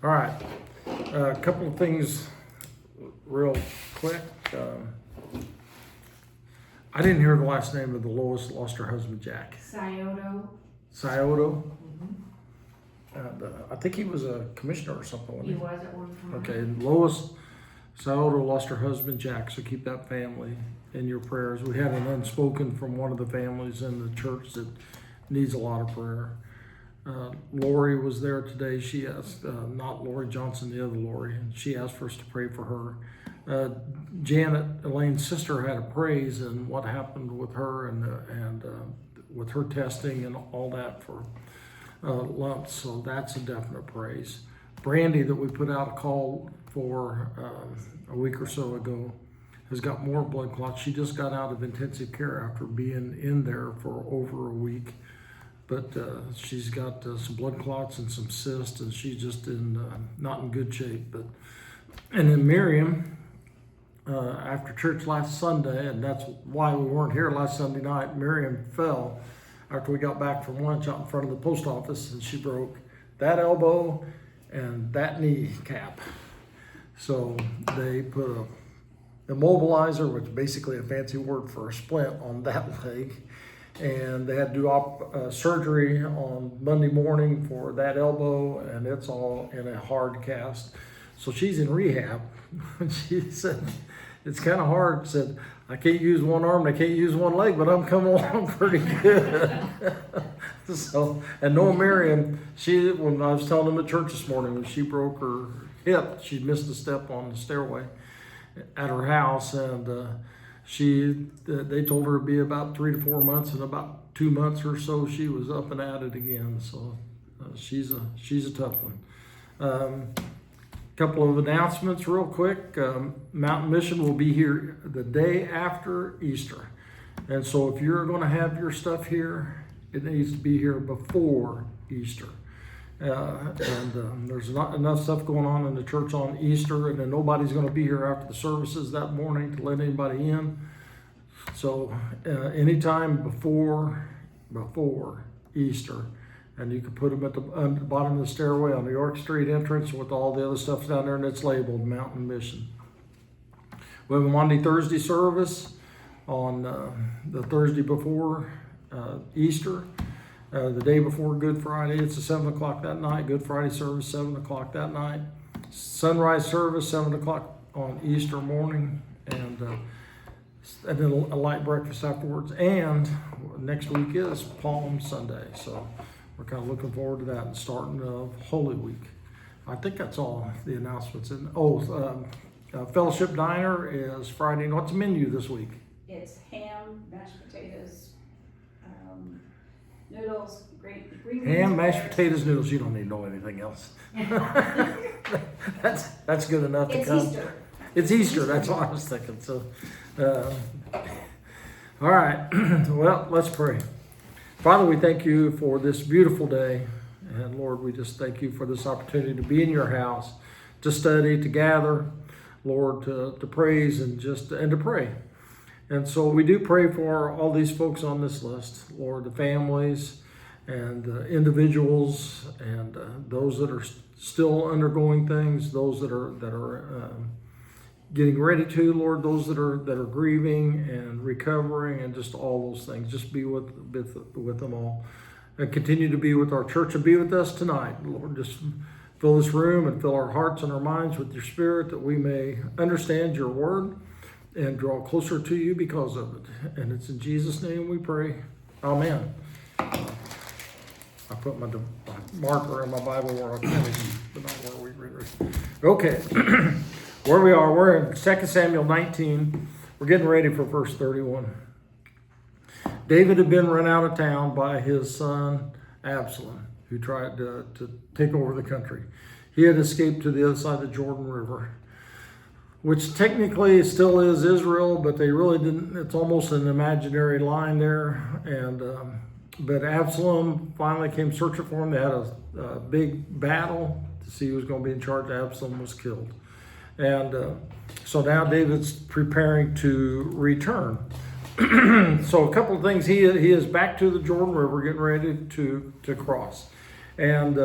All right, a couple of things real quick. I didn't hear the last name of the Lois lost her husband, Jack. Scioto. Scioto? I think he was a commissioner or something, wasn't He was at one time. Okay, Lois Scioto lost her husband, Jack, so keep that family in your prayers. We had an unspoken from one of the families in the church that needs a lot of prayer. Lori was there today. She asked, not Lori Johnson, the other Lori, and she asked for us to pray for her. Janet, Elaine's sister, had a praise and what happened with her and with her testing and all that for lumps, so that's a definite praise. Brandy, that we put out a call for a week or so ago, has got more blood clots. She just got out of intensive care after being in there for over a week. But she's got some blood clots and some cysts, and she's just not in good shape. And then Miriam, after church last Sunday, and that's why we weren't here last Sunday night, Miriam fell after we got back from lunch out in front of the post office, and she broke that elbow and that knee cap. So they put a immobilizer, which is basically a fancy word for a splint, on that leg. And they had to do surgery on Monday morning for that elbow, and it's all in a hard cast. So she's in rehab. She said, it's kind of hard. Said, I can't use one arm, and I can't use one leg, but I'm coming along pretty good. So, and no Miriam, when I was telling them at church this morning, when she broke her hip, she missed a step on the stairway at her house, and they told her it'd be about 3 to 4 months, and about 2 months or so she was up and at it again. So she's a tough one. Couple of announcements real quick. Mountain Mission will be here the day after Easter, and so if you're going to have your stuff here, it needs to be here before Easter. There's not enough stuff going on in the church on Easter, and then nobody's going to be here after the services that morning to let anybody in. So anytime before Easter, and you can put them at the bottom of the stairway on the York Street entrance with all the other stuff down there, and it's labeled Mountain Mission. We have a Monday, Thursday service on the Thursday before Easter. The day before Good Friday, it's at 7 o'clock that night. Good Friday service, 7 o'clock that night. Sunrise service, 7 o'clock on Easter morning, and then a light breakfast afterwards. And next week is Palm Sunday, so we're kind of looking forward to that and starting of Holy Week. I think that's all the announcements. Fellowship Diner is Friday. What's the menu this week? It's ham, mashed potatoes, noodles, green Ham, mashed pears. potatoes, noodles. You don't need to know anything else. that's good enough to It's come. Easter. It's Easter. That's what I was thinking. So, all right. Well, let's pray. Father, we thank you for this beautiful day, and Lord, we just thank you for this opportunity to be in your house, to study, to gather, Lord, to praise and to pray. And so we do pray for all these folks on this list, Lord, the families and individuals, and those that are still undergoing things, those that are getting ready to, Lord, those that are grieving and recovering, and just all those things. Just be with them all, and continue to be with our church and be with us tonight, Lord. Just fill this room and fill our hearts and our minds with your Spirit, that we may understand your word and draw closer to you because of it. And it's in Jesus' name we pray. Amen. I put my marker in my Bible where I finished, but not where we read. Okay. Where we are, we're in 2 Samuel 19. We're getting ready for verse 31. David had been run out of town by his son Absalom, who tried to take over the country. He had escaped to the other side of the Jordan River, which technically still is Israel, but they really didn't. It's almost an imaginary line there. But Absalom finally came searching for him. They had a big battle to see who was going to be in charge. Absalom was killed. And so now David's preparing to return. So a couple of things. He is back to the Jordan River, getting ready to cross. And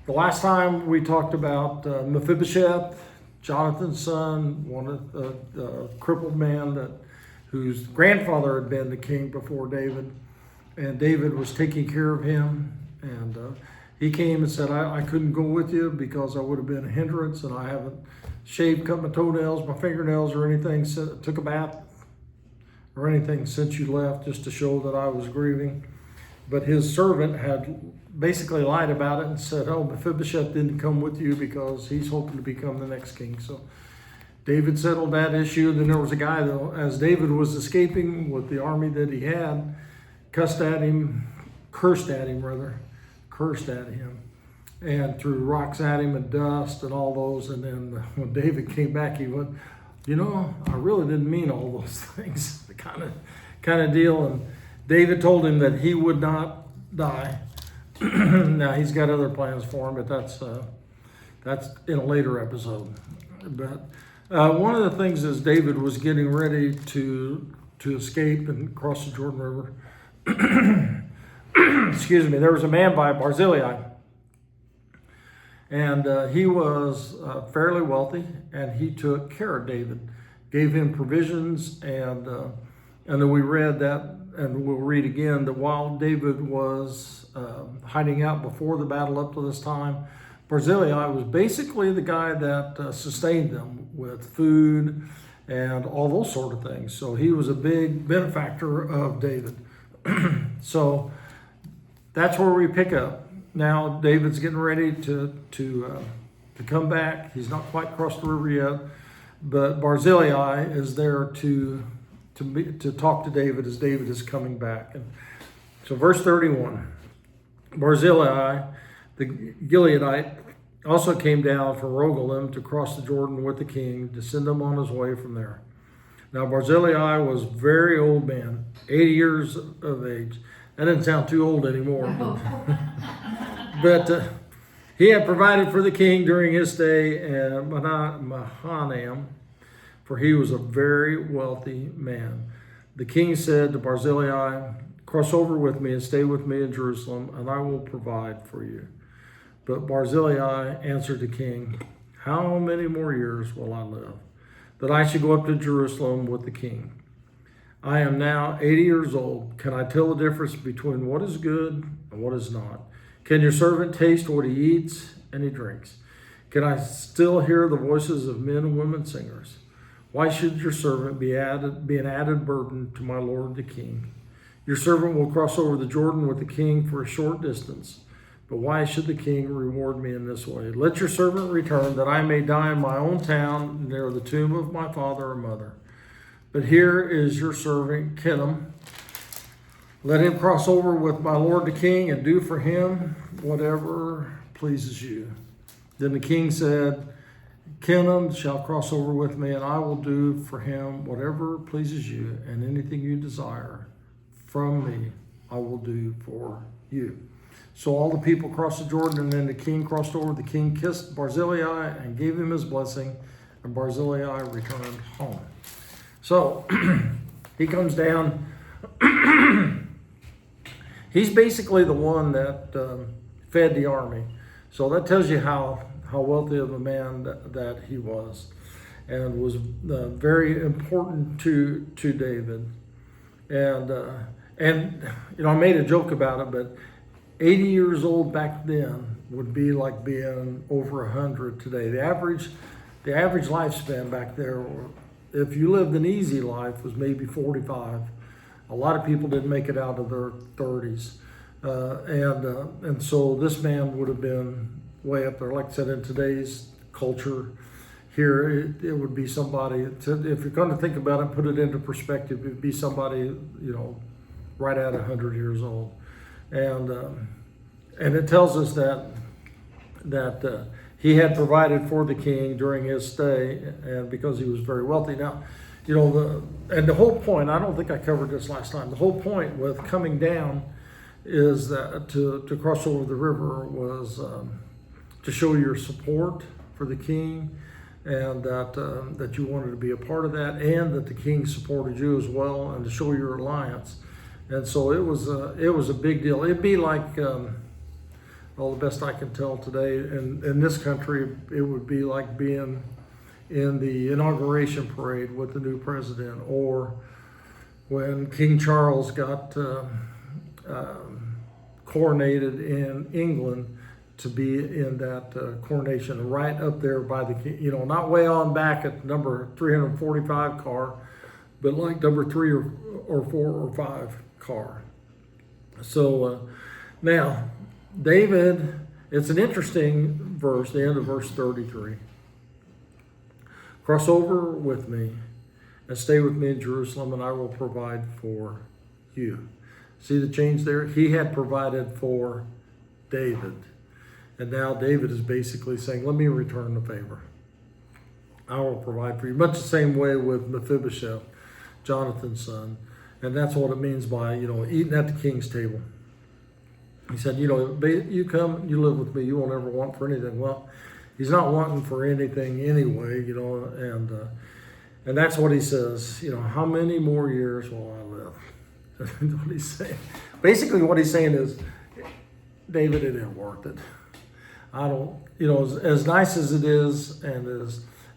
The last time we talked about Mephibosheth, Jonathan's son, one of the crippled man whose grandfather had been the king before David, and David was taking care of him, and he came and said, I couldn't go with you because I would have been a hindrance, and I haven't shaved, cut my toenails, my fingernails, or anything, took a bath or anything since you left, just to show that I was grieving. But his servant had basically lied about it and said, oh, Mephibosheth didn't come with you because he's hoping to become the next king. So David settled that issue. Then there was a guy, though, as David was escaping with the army that he had, cursed at him, and threw rocks at him and dust and all those. And then when David came back, he went, I really didn't mean all those things, the kind of deal. And David told him that he would not die. Now he's got other plans for him, but that's in a later episode. But one of the things is David was getting ready to escape and cross the Jordan River. Excuse me. There was a man by Barzillai, and he was fairly wealthy, and he took care of David, gave him provisions, and then we read that. And we'll read again that while David was hiding out before the battle up to this time, Barzillai was basically the guy that sustained them with food and all those sort of things. So he was a big benefactor of David. So that's where we pick up. Now David's getting ready to come back. He's not quite crossed the river yet, but Barzillai is there to talk to David as David is coming back. And so verse 31, Barzillai, the Gileadite, also came down from Rogelim to cross the Jordan with the king to send him on his way from there. Now Barzillai was a very old man, 80 years of age. That doesn't sound too old anymore. But he had provided for the king during his stay in Mahanaim, for he was a very wealthy man. The king said to Barzillai, cross over with me and stay with me in Jerusalem, and I will provide for you. But Barzillai answered the king, how many more years will I live, that I should go up to Jerusalem with the king? I am now 80 years old. Can I tell the difference between what is good and what is not? Can your servant taste what he eats and he drinks? Can I still hear the voices of men and women singers? Why should your servant be an added burden to my lord the king? Your servant will cross over the Jordan with the king for a short distance. But why should the king reward me in this way? Let your servant return, that I may die in my own town near the tomb of my father or mother. But here is your servant Kittim. Let him cross over with my lord the king and do for him whatever pleases you. Then the king said, Kittim shall cross over with me, and I will do for him whatever pleases you, and anything you desire from me I will do for you. So all the people crossed the Jordan, and then the king crossed over. The king kissed Barzillai and gave him his blessing, and Barzillai returned home. So he comes down. He's basically the one that fed the army. So that tells you how wealthy of a man that he was, and was very important to David. And I made a joke about it, but 80 years old back then would be like being over 100 today. The average lifespan back there, if you lived an easy life, was maybe 45. A lot of people didn't make it out of their 30s, and so this man would have been way up there. Like I said, in today's culture here, it would be somebody, if you're going to think about it, put it into perspective, it'd be somebody, right at 100 years old. And it tells us that he had provided for the king during his stay, and because he was very wealthy. Now, the whole point, I don't think I covered this last time, the whole point with coming down is that to cross over the river was to show your support for the king, and that you wanted to be a part of that, and that the king supported you as well, and to show your alliance. And so it was a big deal. It'd be like All the best I can tell today. And in this country, it would be like being in the inauguration parade with the new president, or when King Charles got coronated in England, to be in that coronation right up there by the king, not way on back at number 345 car, but like number 3 or 4 or 5 car. So now, David, it's an interesting verse, the end of verse 33. Cross over with me and stay with me in Jerusalem, and I will provide for you. See the change there? He had provided for David. And now David is basically saying, let me return the favor. I will provide for you. Much the same way with Mephibosheth, Jonathan's son. And that's what it means by, eating at the king's table. He said, you come, you live with me, you won't ever want for anything. Well, he's not wanting for anything anyway, and that's what he says. How many more years will I live? That's what he's saying. Basically, what he's saying is, David, it ain't worth it. I don't, as nice as it is, and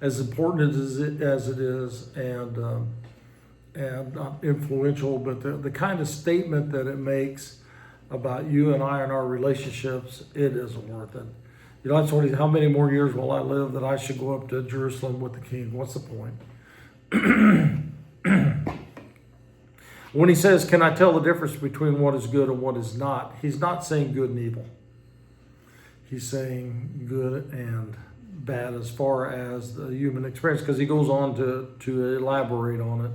as important as it is, and not influential, but the kind of statement that it makes about you and I and our relationships, it isn't worth it. That's what how many more years will I live that I should go up to Jerusalem with the king? What's the point? When he says, can I tell the difference between what is good and what is not? He's not saying good and evil. He's saying good and bad as far as the human experience, because he goes on to elaborate on it.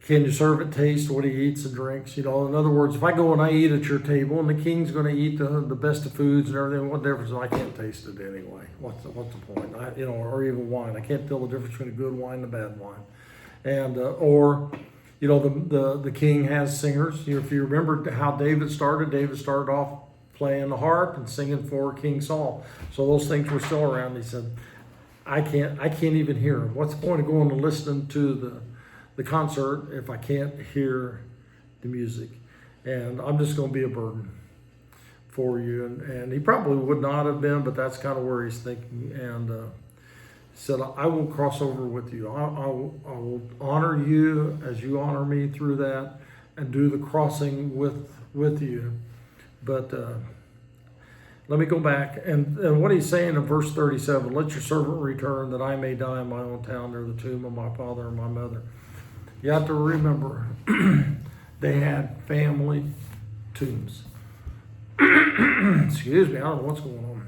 Can your servant taste what he eats and drinks? In other words, if I go and I eat at your table and the king's going to eat the best of foods and everything, what difference? I can't taste it anyway. What's the point? Or even wine. I can't tell the difference between a good wine and a bad wine. And the king has singers. If you remember how David started off playing the harp and singing for King Saul. So those things were still around. He said, I can't even hear him. What's the point of going and listening to the concert if I can't hear the music? And I'm just going to be a burden for you. And he probably would not have been, but that's kind of where he's thinking. And he said, I will cross over with you. I will honor you as you honor me through that, and do the crossing with you. But let me go back. And what he's saying in verse 37, let your servant return that I may die in my own town near the tomb of my father and my mother. You have to remember, they had family tombs. Excuse me, I don't know what's going on.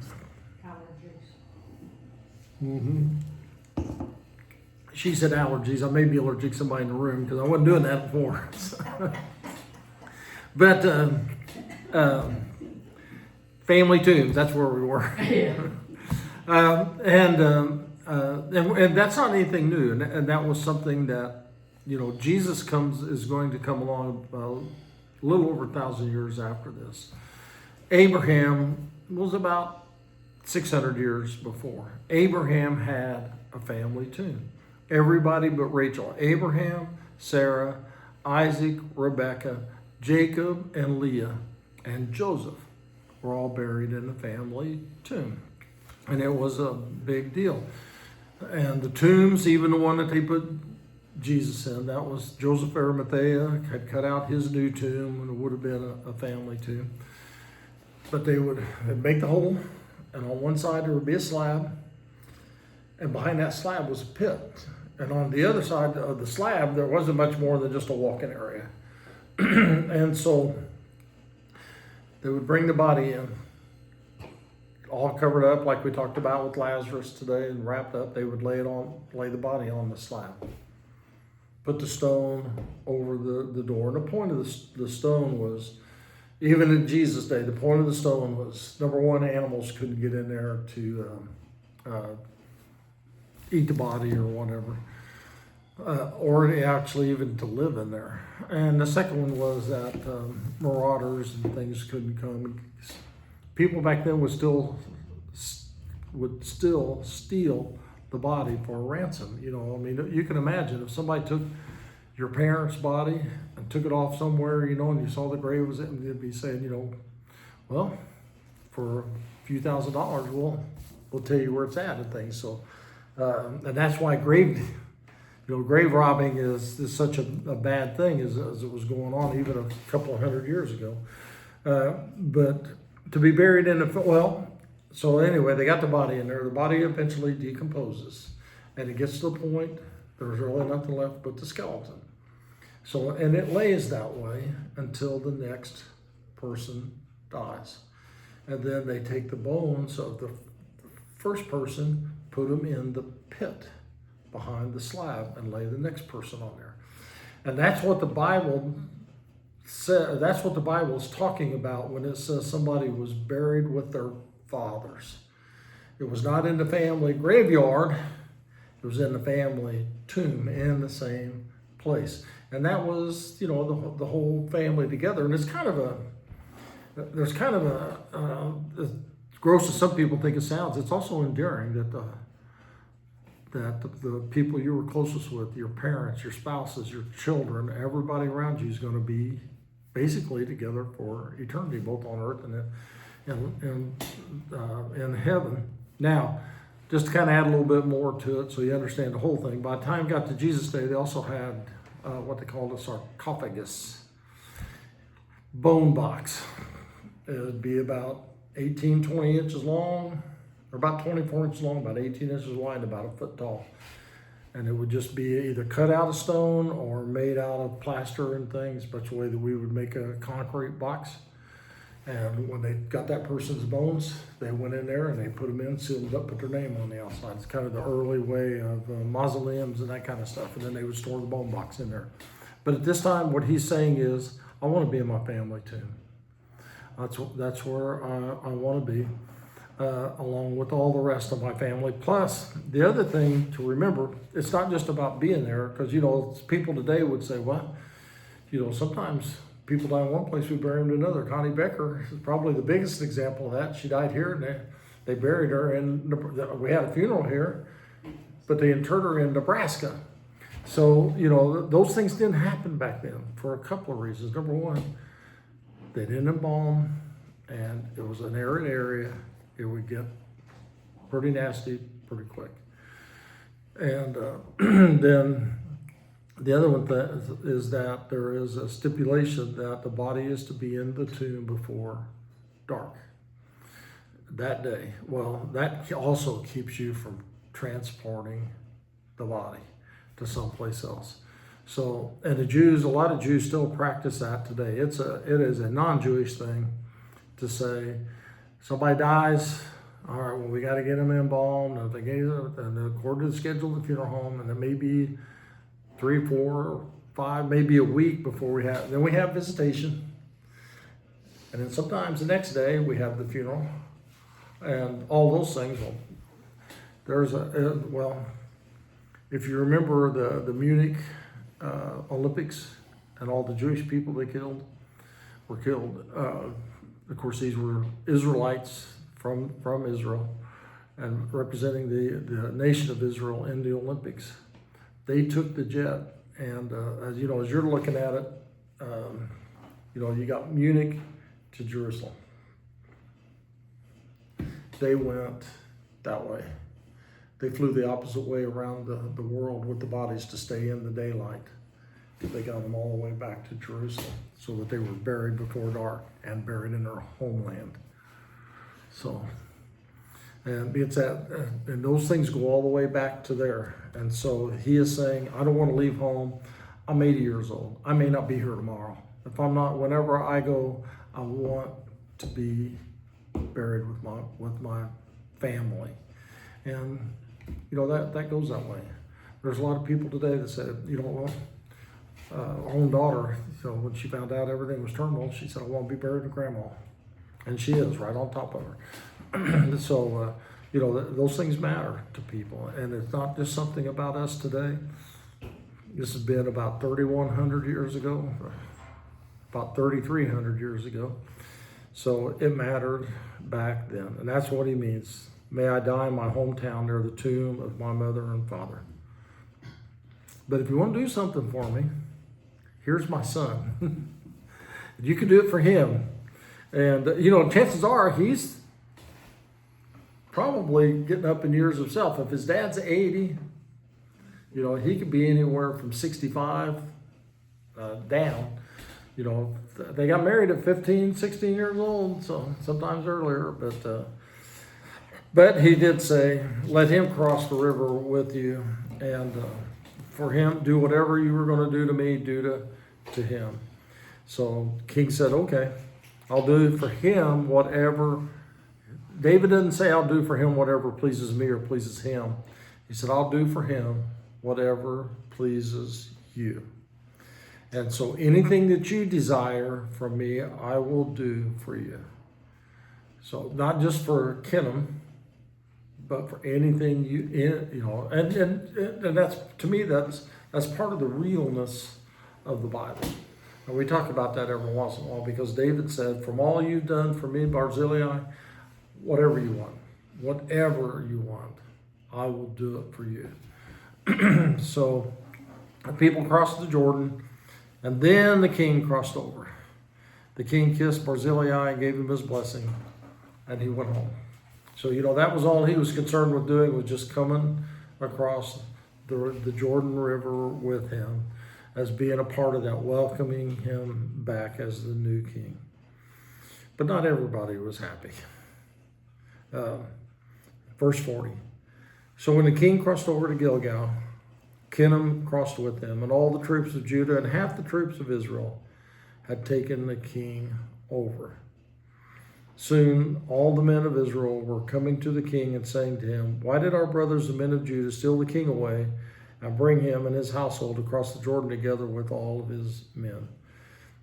Allergies. She said allergies. I may be allergic to somebody in the room because I wasn't doing that before. But family tombs, that's where we were. And that's not anything new. And that was something that, Jesus is going to come along a little over 1,000 years after this. Abraham was about 600 years before. Abraham had a family tomb. Everybody but Rachel. Abraham, Sarah, Isaac, Rebekah, Jacob, and Leah, and Joseph were all buried in the family tomb. And it was a big deal. And the tombs, even the one that they put Jesus in, that was Joseph Arimathea, had cut out his new tomb, and it would have been a family tomb. But they'd make the hole, and on one side there would be a slab, and behind that slab was a pit. And on the other side of the slab, there wasn't much more than just a walking area. And so they would bring the body in, all covered up like we talked about with Lazarus today, and wrapped up. They would lay the body on the slab. Put the stone over the door. And the point of the stone was, even in Jesus' day, the point of the stone was, number one, animals couldn't get in there to eat the body or whatever, or actually even to live in there. And the second one was that marauders and things couldn't come. People back then would still steal the body for a ransom. You can imagine if somebody took your parents' body and took it off somewhere, and you saw the grave was it, and they'd be saying, well, for a few $1,000s, we'll tell you where it's at and things. So, and that's why grave robbing is such a bad thing as it was going on even a couple of 100 years ago. But to be buried in so anyway, they got the body in there. The body eventually decomposes, and it gets to the point there's really nothing left but the skeleton. So, and it lays that way until the next person dies. And then they take the bones of the first person, put them in the pit behind the slab, and lay the next person on there. And that's what the Bible says. That's what the Bible is talking about when it says somebody was buried with their fathers. It was not in the family graveyard. It was in the family tomb in the same place. And that was, the whole family together. And it's kind of as gross as some people think it sounds, it's also endearing that the people you were closest with, your parents, your spouses, your children, everybody around you is going to be basically together for eternity, both on earth and in heaven. Now, just to kind of add a little bit more to it so you understand the whole thing, by the time it got to Jesus' day, they also had what they called a sarcophagus, bone box. It would be about 20 inches long, or about 24 inches long, about 18 inches wide, about a foot tall. And it would just be either cut out of stone or made out of plaster and things, but the way that we would make a concrete box. And when they got that person's bones, they went in there and they put them in, sealed it up, put their name on the outside. It's kind of the early way of mausoleums and that kind of stuff. And then they would store the bone box in there. But at this time, what he's saying is, I want to be in my family tomb. That's where I want to be, along with all the rest of my family. Plus, the other thing to remember, it's not just about being there, because, people today would say, well, sometimes people die in one place, we bury them in another. Connie Becker is probably the biggest example of that. She died here, and they buried her we had a funeral here, but they interred her in Nebraska. So, those things didn't happen back then for a couple of reasons. Number one, they didn't embalm, and it was an arid area. It would get pretty nasty pretty quick. And then the other one is that there is a stipulation that the body is to be in the tomb before dark that day. Well, that also keeps you from transporting the body to someplace else. So, and a lot of Jews still practice that today. It is a non-Jewish thing to say, somebody dies, all right, well, we got to get them embalmed, and according to the schedule of the funeral home, and it may be 3, 4, 5, maybe a week before we have visitation. And then sometimes the next day we have the funeral and all those things. Well, if you remember the Munich Olympics and all the Jewish people they were killed. Of course, these were Israelites from Israel and representing the nation of Israel in the Olympics. They took the jet, and as you're looking at it, you got Munich to Jerusalem. They went that way. They flew the opposite way around the world with the bodies to stay in the daylight. They got them all the way back to Jerusalem so that they were buried before dark and buried in their homeland. So, and it's and those things go all the way back to there. And so he is saying, I don't want to leave home. I'm 80 years old. I may not be here tomorrow. If I'm not, whenever I go, I want to be buried with my family. And that goes that way. There's a lot of people today that said, our own daughter, when she found out everything was terminal, she said, I want to be buried with grandma. And she is right on top of her. So, those things matter to people. And it's not just something about us today. This has been about 3,100 years ago, about 3,300 years ago. So it mattered back then. And that's what he means. May I die in my hometown near the tomb of my mother and father. But if you want to do something for me, here's my son. You can do it for him. And, chances are he's probably getting up in years himself. If his dad's 80, you know, he could be anywhere from 65 down. You know, they got married at 15, 16 years old, so sometimes earlier. But he did say, let him cross the river with you, and for him, do whatever you were going to do to me, do to him. So King said, okay, I'll do for him whatever. David didn't say, I'll do for him whatever pleases me or pleases him. He said, I'll do for him whatever pleases you. And so anything that you desire from me, I will do for you. So not just for Kenham, but for anything you know, and that's, to me, that's part of the realness of the Bible. And we talk about that every once in a while, because David said, from all you've done for me, Barzillai, whatever you want, I will do it for you. So the people crossed the Jordan, and then the king crossed over. The king kissed Barzillai and gave him his blessing, and he went home. So, you know, that was all he was concerned with doing, was just coming across the Jordan River with him, as being a part of that, welcoming him back as the new king. But not everybody was happy. Verse 40. So when the king crossed over to Gilgal, Kenham crossed with him, and all the troops of Judah and half the troops of Israel had taken the king over. Soon all the men of Israel were coming to the king and saying to him, why did our brothers, the men of Judah, steal the king away and bring him and his household across the Jordan together with all of his men?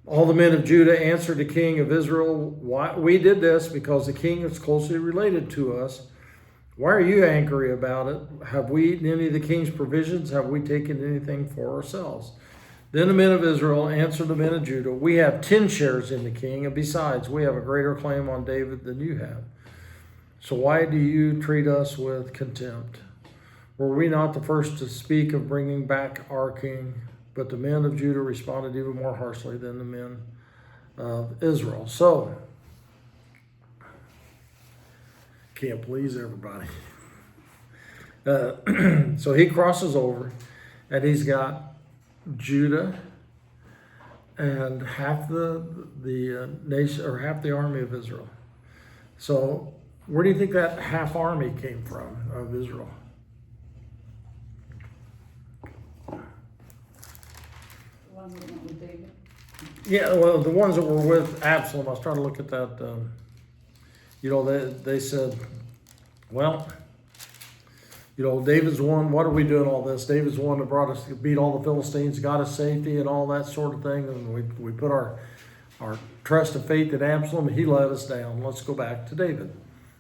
All the men of Judah answered the king of Israel, why we did this because the king is closely related to us. Why are you angry about it? Have we eaten any of the king's provisions? Have we taken anything for ourselves? Then the men of Israel answered the men of Judah, we have 10 shares in the king, and besides, we have a greater claim on David than you have. So why do you treat us with contempt? Were we not the first to speak of bringing back our king? But the men of Judah responded even more harshly than the men of Israel. So, can't please everybody. So he crosses over, and he's got Judah and half the nation, or half the army of Israel. So where do you think that half army came from of Israel? The ones that went with David. Yeah, well, the ones that were with Absalom. I was trying to look at that. You know, they said, well, you know, David's the one, what are we doing all this? David's the one that brought us, beat all the Philistines, got us safety and all that sort of thing. And we put our trust and faith in Absalom, and he let us down. Let's go back to David.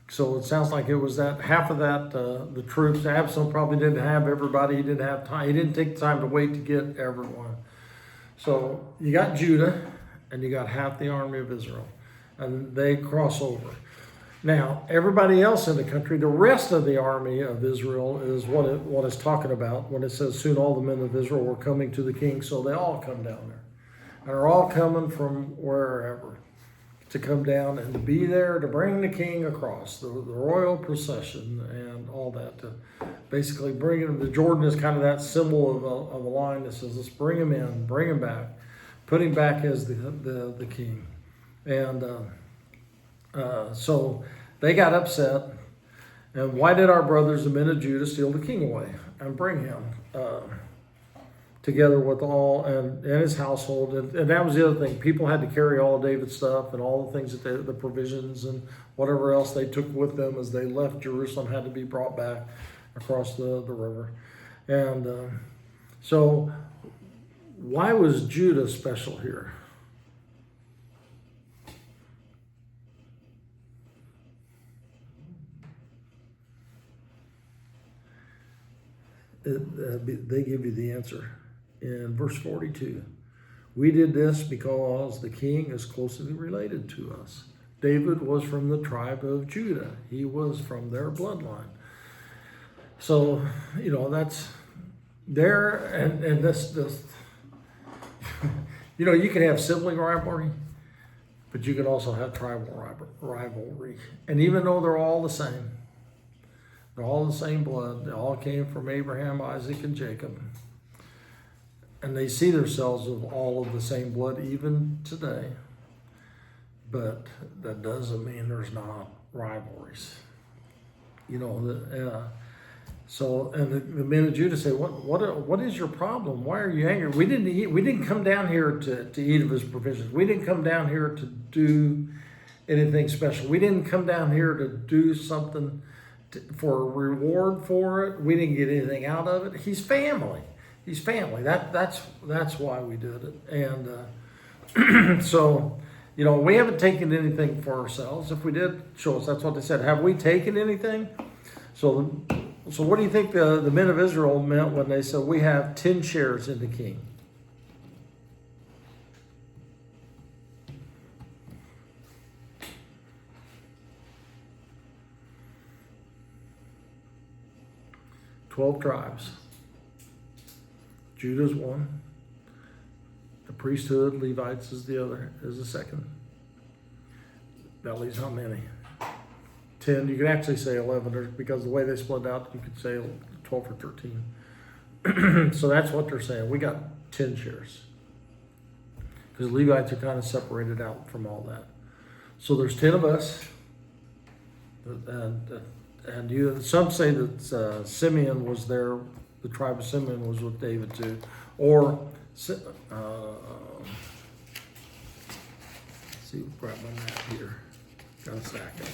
So it sounds like it was that half of that, the troops. Absalom probably didn't have everybody. He didn't have time. He didn't take the time to wait to get everyone. So you got Judah, and you got half the army of Israel, and they cross over. Now, everybody else in the country, the rest of the army of Israel is what it's talking about when it says, soon all the men of Israel were coming to the king. So they all come down there. And are all coming from wherever to come down and to be there to bring the king across, the royal procession and all that. To basically bring him. The Jordan is kind of that symbol of a line that says, let's bring him in, bring him back, put him back as the king. And so they got upset. And why did our brothers, the men of Judah, steal the king away and bring him together with all and his household? And that was the other thing. People had to carry all of David's stuff and all the things that the provisions and whatever else they took with them as they left Jerusalem had to be brought back across the river. And so why was Judah special here? They give you the answer in verse 42. We did this because the king is closely related to us. David was from the tribe of Judah. He was from their bloodline. So, you know, that's there. And this you know, you can have sibling rivalry, but you can also have tribal rivalry. And even though they're all the same, They're all the same blood. They all came from Abraham, Isaac, and Jacob. And they see themselves of all of the same blood even today. But that doesn't mean there's not rivalries. You know, so, and the men of Judah say, what is your problem? Why are you angry? We didn't come down here to eat of his provisions. We didn't come down here to do anything special. We didn't come down here to do something for a reward for it. We didn't get anything out of it. He's family. He's family. That's why we did it. And so, you know, we haven't taken anything for ourselves. If we did, show us. That's what they said. Have we taken anything? So what do you think the men of Israel meant when they said, we have 10 shares in the king? "12 tribes. Judah's one. The priesthood, Levites is the second. That leaves how many? 10. You could actually say 11, because the way they split out, you could say 12 or 13. So that's what they're saying. We got 10 shares. Because Levites are kind of separated out from all that. So there's 10 of us. And some say that Simeon was there. The tribe of Simeon was with David too. Or, let's see, grab my map here. Got a second.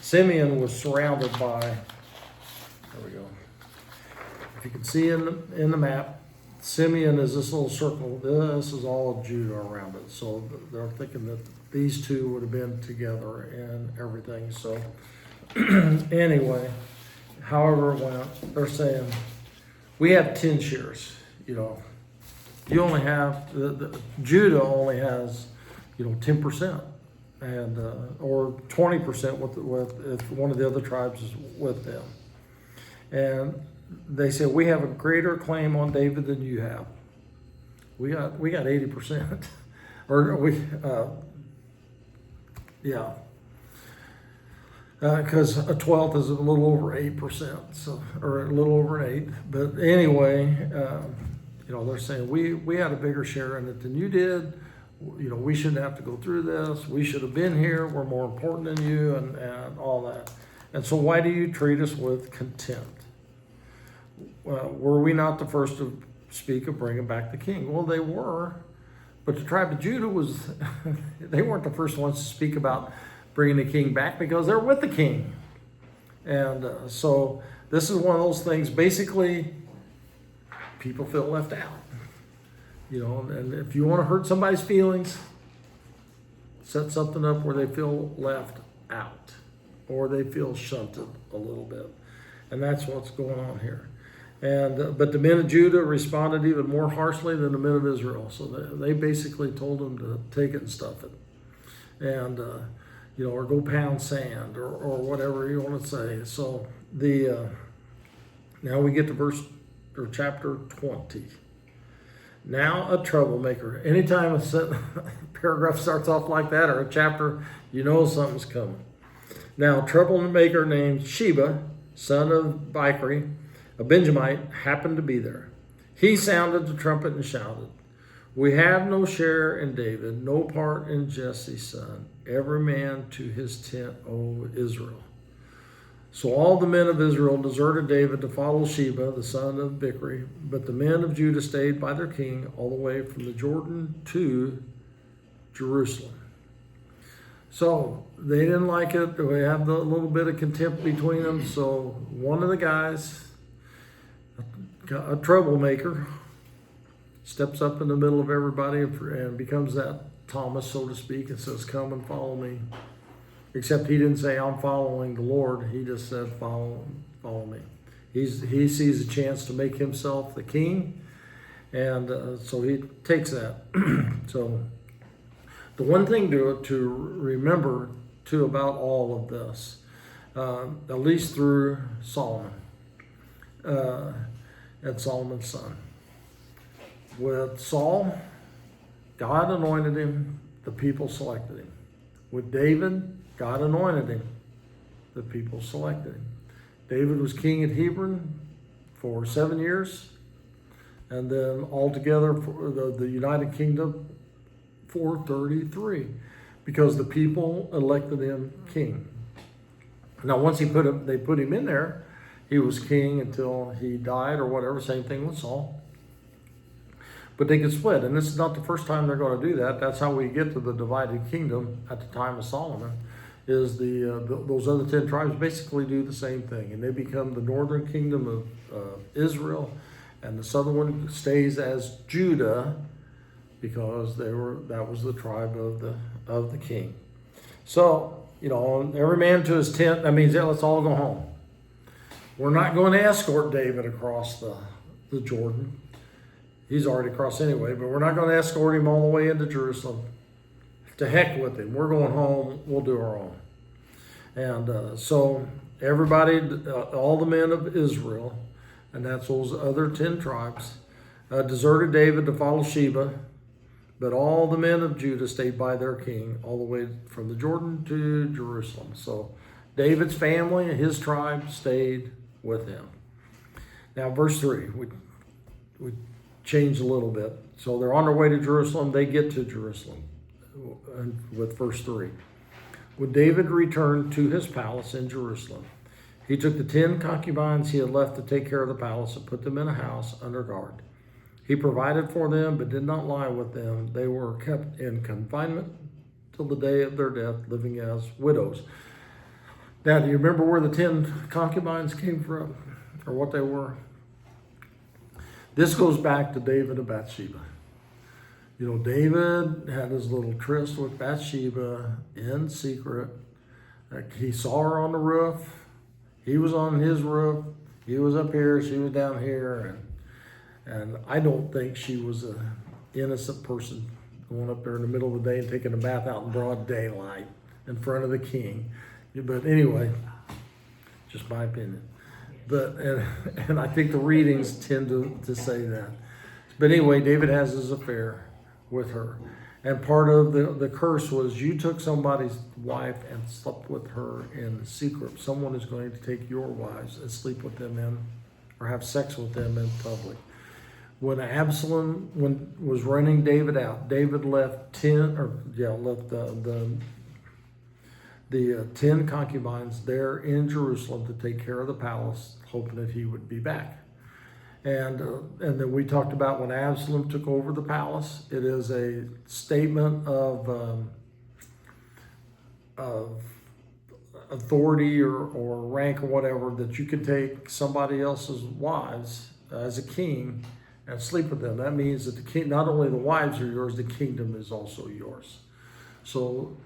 Simeon was surrounded by, there we go. If you can see in the map, Simeon is this little circle. This is all of Judah around it. So they're thinking that these two would have been together and everything. So anyway, however it went, they're saying, we have 10 shares. You know, you only have, Judah only has, 10%. And or 20% with if one of the other tribes is with them. And they said, we have a greater claim on David than you have. We got 80%. Or because a 12th is a little over 8%, so, or a little over an 8. But anyway, they're saying we had a bigger share in it than you did. We shouldn't have to go through this. We should have been here. We're more important than you, and all that. And so why do you treat us with contempt? Were we not the first to speak of bringing back the king? Well, they were, but the tribe of Judah they weren't the first ones to speak about bringing the king back, because they're with the king. And so this is one of those things, basically, people feel left out. And if you want to hurt somebody's feelings, set something up where they feel left out or they feel shunted a little bit. And that's what's going on here. And but the men of Judah responded even more harshly than the men of Israel. So they basically told them to take it and stuff it. And, or go pound sand or whatever you want to say. So now we get to chapter 20. Now a troublemaker. Anytime a paragraph starts off like that, or a chapter, something's coming. Now, a troublemaker named Sheba, son of Bichri, a Benjamite, happened to be there. He sounded the trumpet and shouted, "We have no share in David, no part in Jesse's son. Every man to his tent, O Israel." So all the men of Israel deserted David to follow Sheba, the son of Bichri, but the men of Judah stayed by their king all the way from the Jordan to Jerusalem. So they didn't like it. They had a little bit of contempt between them. So one of the guys, a troublemaker, steps up in the middle of everybody and becomes that Thomas, so to speak, and says, "Come and follow me." Except he didn't say, "I'm following the Lord." He just said, follow me. He sees a chance to make himself the king. And so he takes that. So the one thing to remember too about all of this, at least through Solomon and Solomon's son. With Saul, God anointed him, the people selected him. With David, God anointed him, the people selected him. David was king at Hebron for 7 years, and then altogether for the United Kingdom for 33, because the people elected him king. Now, once they put him in there, he was king until he died or whatever. Same thing with Saul. But they could split, and this is not the first time they're going to do that. That's how we get to the divided kingdom at the time of Solomon. Is those other 10 tribes basically do the same thing, and they become the northern kingdom of Israel, and the southern one stays as Judah, because that was the tribe of the king. So, every man to his tent. That means, let's all go home. We're not going to escort David across the Jordan. He's already crossed anyway, but we're not going to escort him all the way into Jerusalem. To heck with him. We're going home. We'll do our own. And so everybody, all the men of Israel, and that's those other 10 tribes, deserted David to follow Sheba. But all the men of Judah stayed by their king all the way from the Jordan to Jerusalem. So David's family and his tribe stayed with him. Now, verse 3, we changed a little bit. So they're on their way to Jerusalem. They get to Jerusalem with verse 3. When David returned to his palace in Jerusalem, he took the 10 concubines he had left to take care of the palace and put them in a house under guard. He provided for them, but did not lie with them. They were kept in confinement till the day of their death, living as widows. Now, do you remember where the 10 concubines came from, or what they were? This goes back to David and Bathsheba. David had his little tryst with Bathsheba in secret. He saw her on the roof. He was on his roof. He was up here. She was down here. And I don't think she was an innocent person going up there in the middle of the day and taking a bath out in broad daylight in front of the king. But anyway, just my opinion. But and I think the readings tend to say that. But anyway, David has his affair with her. And part of the curse was, you took somebody's wife and slept with her in secret. Someone is going to take your wives and sleep with them or have sex with them in public. When Absalom was running David out, David left the 10 concubines there in Jerusalem to take care of the palace, hoping that he would be back. And then we talked about when Absalom took over the palace, it is a statement of authority or rank or whatever, that you can take somebody else's wives as a king and sleep with them. That means that the king, not only the wives are yours, the kingdom is also yours. So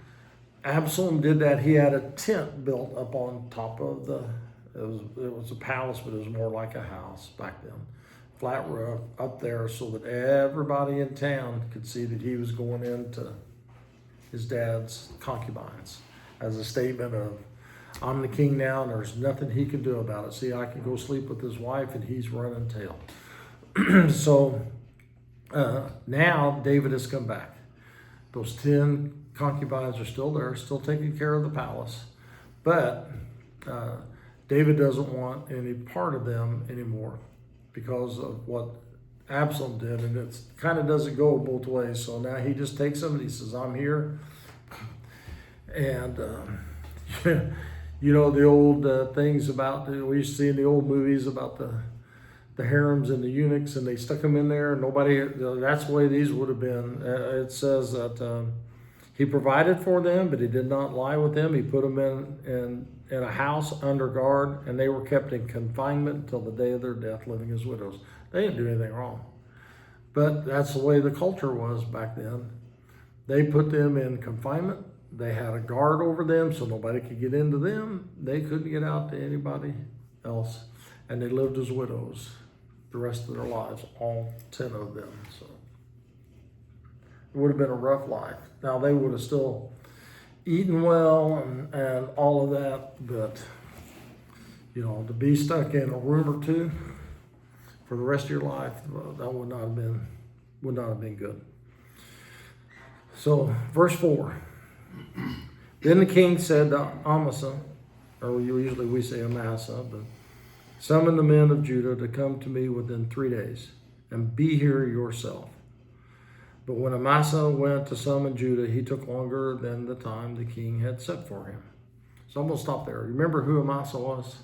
Absalom did that. He had a tent built up on top of it was a palace, but it was more like a house back then. Flat roof up there so that everybody in town could see that he was going into his dad's concubines as a statement of, I'm the king now and there's nothing he can do about it. See, I can go sleep with his wife and he's running tail. So now David has come back. Those 10 concubines are still there, still taking care of the palace. But David doesn't want any part of them anymore because of what Absalom did. And it kind of doesn't go both ways. So now he just takes them and he says, I'm here. And, the old things about, we used to see in the old movies about the harems and the eunuchs, and they stuck them in there. Nobody, that's the way these would have been. It says that he provided for them, but he did not lie with them. He put them in a house under guard, and they were kept in confinement until the day of their death, living as widows. They didn't do anything wrong. But that's the way the culture was back then. They put them in confinement. They had a guard over them so nobody could get into them. They couldn't get out to anybody else. And they lived as widows the rest of their lives, all 10 of them. So it would have been a rough life. Now, they would have still eaten well and all of that, but to be stuck in a room or two for the rest of your life, that would not have been good. So verse 4, then the king said to Amasa, or usually we say Amasa, but summon the men of Judah to come to me within 3 days, and be here yourself. But when Amasa went to summon Judah, he took longer than the time the king had set for him. So I'm going to stop there. Remember who Amasa was?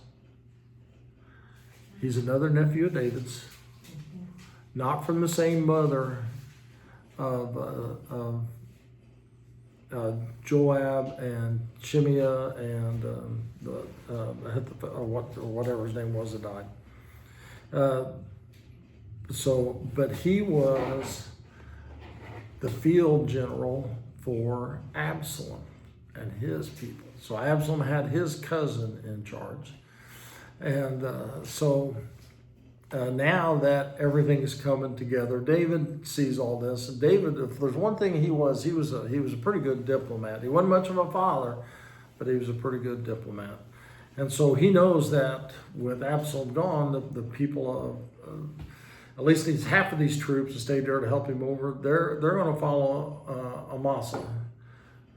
He's another nephew of David's, not from the same mother of Joab and Shimea and whatever his name was that died. But he was the field general for Absalom and his people. So Absalom had his cousin in charge. And now that everything is coming together, David sees all this. And David, if there's one thing he was a pretty good diplomat. He wasn't much of a father, but he was a pretty good diplomat. And so he knows that with Absalom gone, the people of at least half of these troops that stayed there to help him over, they're going to follow Amasa,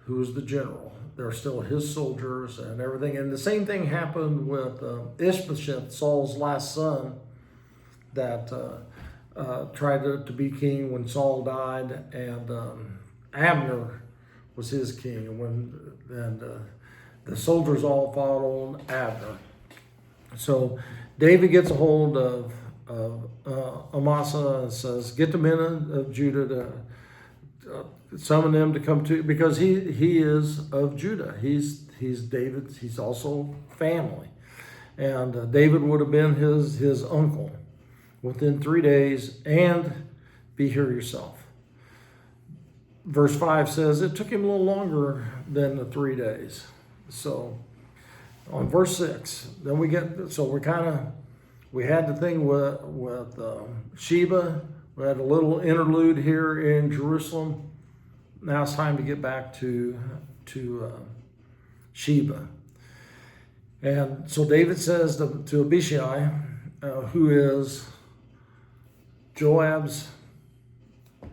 who is the general. They're still his soldiers and everything. And the same thing happened with Ishbosheth, Saul's last son, that tried to be king when Saul died, and Abner was his king. And the soldiers all followed Abner. So David gets a hold of Amasa and says, "Get the men of Judah to summon them to come to," because he is of Judah. He's David's. He's also family, and David would have been his uncle. Within 3 days, and be here yourself. Verse 5 says it took him a little longer than the 3 days. So on verse 6, then we had the thing with Sheba. We had a little interlude here in Jerusalem. Now it's time to get back to Sheba. And so David says to Abishai, who is Joab's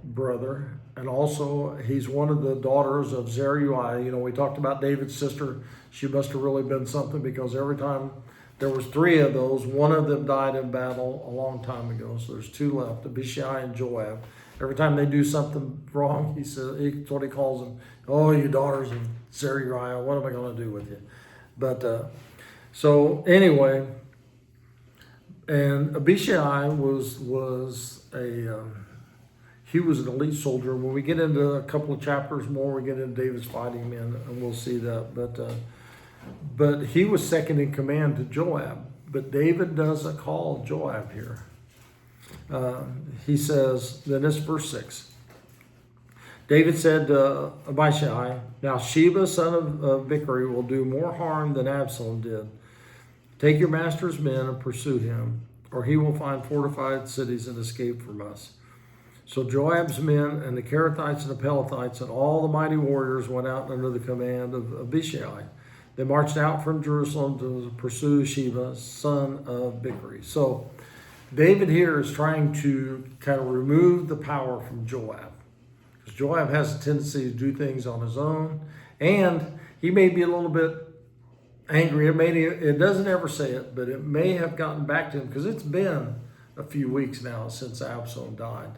brother, and also he's one of the daughters of Zeruiah. You know, we talked about David's sister. She must have really been something, because every time there was 3 of those, one of them died in battle a long time ago. So there's 2 left, Abishai and Joab. Every time they do something wrong, that's what he calls them. "Oh, you daughters of Zeruiah, what am I going to do with you?" But so anyway. And Abishai was he was an elite soldier. When we get into a couple of chapters more, we get into David's fighting men, and we'll see that. But he was second in command to Joab. But David doesn't call Joab here. He says, then it's verse 6. David said to Abishai, "Now Sheba, son of Bichri, will do more harm than Absalom did. Take your master's men and pursue him, or he will find fortified cities and escape from us." So Joab's men and the Kerethites and the Pelethites and all the mighty warriors went out under the command of Abishai. They marched out from Jerusalem to pursue Sheba, son of Bichri. So David here is trying to kind of remove the power from Joab, because Joab has a tendency to do things on his own, and he may be a little bit angry. It doesn't ever say it, but it may have gotten back to him, because it's been a few weeks now since Absalom died,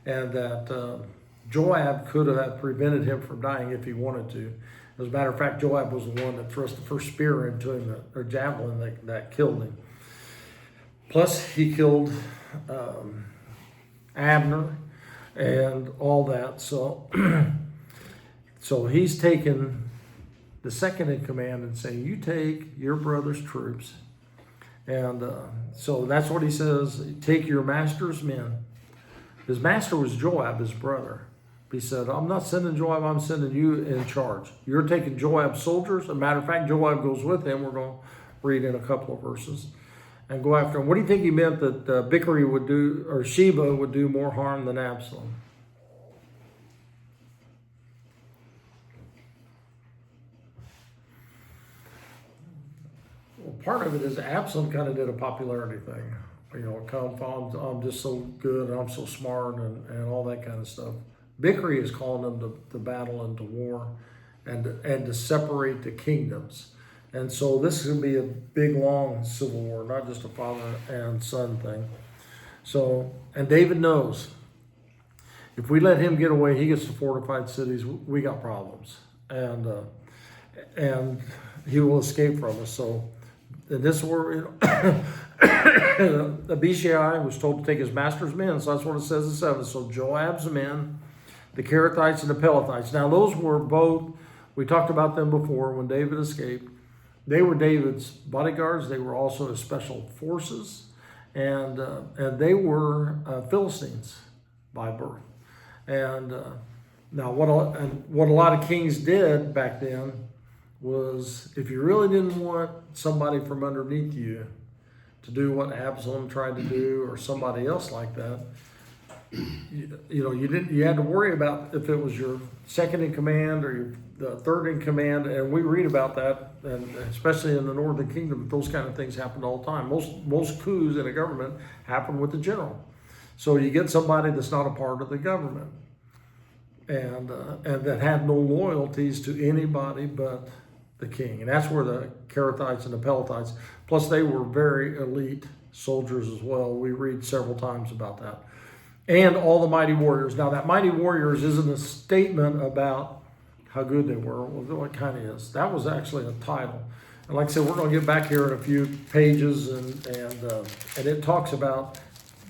and that Joab could have prevented him from dying if he wanted to. As a matter of fact, Joab was the one that thrust the first spear into him, or javelin that killed him. Plus, he killed Abner and all that. So, so he's taken the second in command and saying, "You take your brother's troops." And so that's what he says. "Take your master's men." His master was Joab, his brother. He said, "I'm not sending Joab, I'm sending you in charge. You're taking Joab's soldiers." As a matter of fact, Joab goes with him. We're going to read in a couple of verses. And go after him. What do you think he meant that Bichri would do, or Sheba would do more harm than Absalom? Well, part of it is Absalom kind of did a popularity thing. You know, I'm just so good, and I'm so smart, and all that kind of stuff. Bichri is calling them to battle and to war, and to separate the kingdoms. And so this is going to be a big, long civil war, not just a father and son thing. So, and David knows if we let him get away, he gets to fortified cities, we got problems. And he will escape from us. So, and this is where Abishai was told to take his master's men. So that's what it says in 7. So Joab's men, the Kerethites and the Pelethites. Now those were both, we talked about them before when David escaped. They were David's bodyguards. They were also his special forces. And they were Philistines by birth. And now what a lot of kings did back then was, if you really didn't want somebody from underneath you to do what Absalom tried to do, or somebody else like that, you had to worry about if it was your second in command or the third in command. And we read about that, and especially in the Northern Kingdom, those kind of things happened all the time. Most coups in a government happen with the general. So you get somebody that's not a part of the government, and that had no loyalties to anybody but the king. And that's where the Kerethites and the Pelethites, plus they were very elite soldiers as well. We read several times about that. And all the mighty warriors. Now that mighty warriors isn't a statement about how good they were. Well, it kind of is. That was actually a title. And like I said, we're going to get back here in a few pages, and it talks about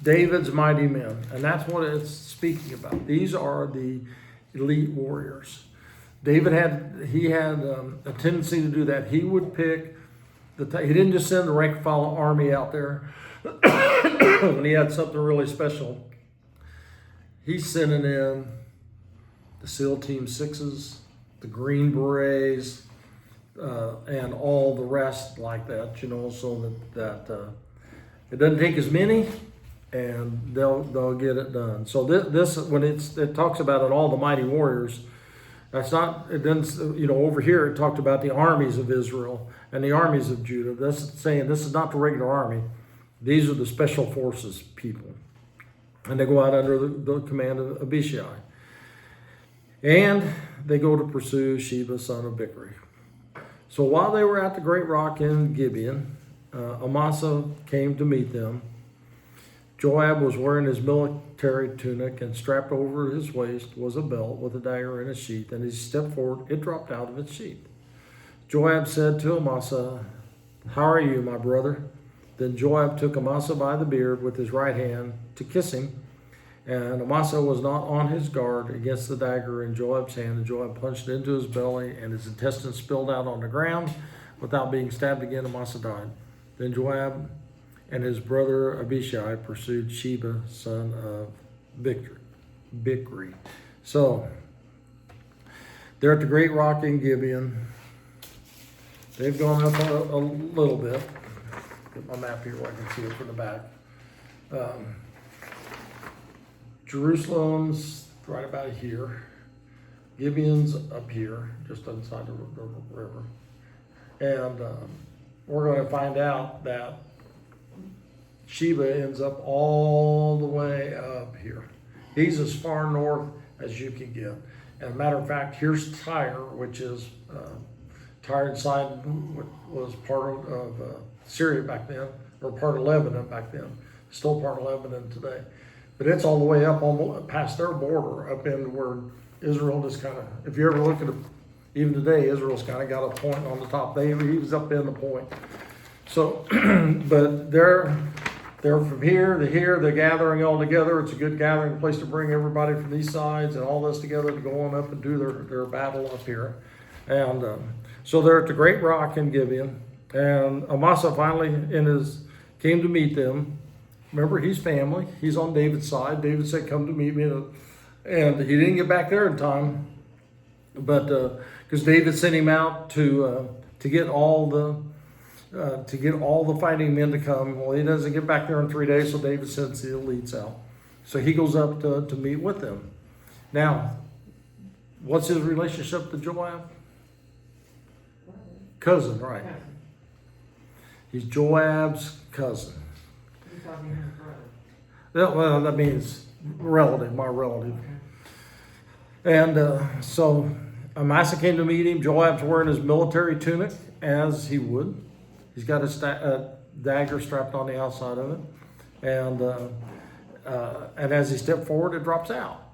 David's mighty men. And that's what it's speaking about. These are the elite warriors. David had a tendency to do that. He would pick he didn't just send the rank and file army out there when he had something really special. He's sending in the SEAL Team 6s, the Green Berets, and all the rest like that, so that it doesn't take as many, and they'll get it done. So this when it talks about it, all the mighty warriors, that's not, it doesn't, over here it talked about the armies of Israel and the armies of Judah. That's saying this is not the regular army. These are the special forces people. And they go out under the command of Abishai. And they go to pursue Sheba, son of Bichri. So while they were at the great rock in Gibeon, Amasa came to meet them. Joab was wearing his military tunic, and strapped over his waist was a belt with a dagger in its sheath. And as he stepped forward, it dropped out of its sheath. Joab said to Amasa, "How are you, my brother?" Then Joab took Amasa by the beard with his right hand to kiss him. And Amasa was not on his guard against the dagger in Joab's hand. And Joab punched it into his belly, and his intestines spilled out on the ground. Without being stabbed again, Amasa died. Then Joab and his brother Abishai pursued Sheba, son of Bichri. So, they're at the great rock in Gibeon. They've gone up a little bit. Get my map here where I can see it from the back. Jerusalem's right about here. Gibeon's up here, just inside the river. And we're going to find out that Sheba ends up all the way up here. He's as far north as you can get. And a matter of fact, here's Tyre, which is Tyre and Sidon was part of Syria back then, or part of Lebanon back then. Still part of Lebanon today. But it's all the way up almost past their border, up in where Israel just kind of, if you ever look at it, even today, Israel's kind of got a point on the top. He was up in the point. So, but they're from here to here. They're gathering all together. It's a good gathering place to bring everybody from these sides and all this together to go on up and do their battle up here. And so they're at the great rock in Gibeon. And Amasa finally came to meet them. Remember, he's family. He's on David's side. David said, "Come to meet me," and he didn't get back there in time. But because David sent him out to get all the fighting men to come. Well, he doesn't get back there in 3 days, so David sends the elites out. So he goes up to meet with them. Now, what's his relationship to Joab? Cousin, right? He's Joab's cousin. Well, that means relative, my relative. And so Amasa came to meet him. Joab's wearing his military tunic, as he would. He's got a dagger strapped on the outside of it. And as he stepped forward, it drops out.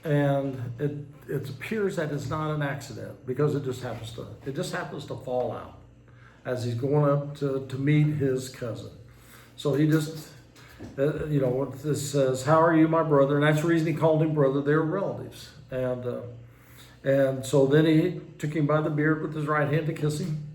And it appears that it's not an accident, because it just happens to fall out as he's going up to meet his cousin. So he just, what this says, "How are you, my brother?" And that's the reason he called him brother. They were relatives. And so then he took him by the beard with his right hand to kiss him.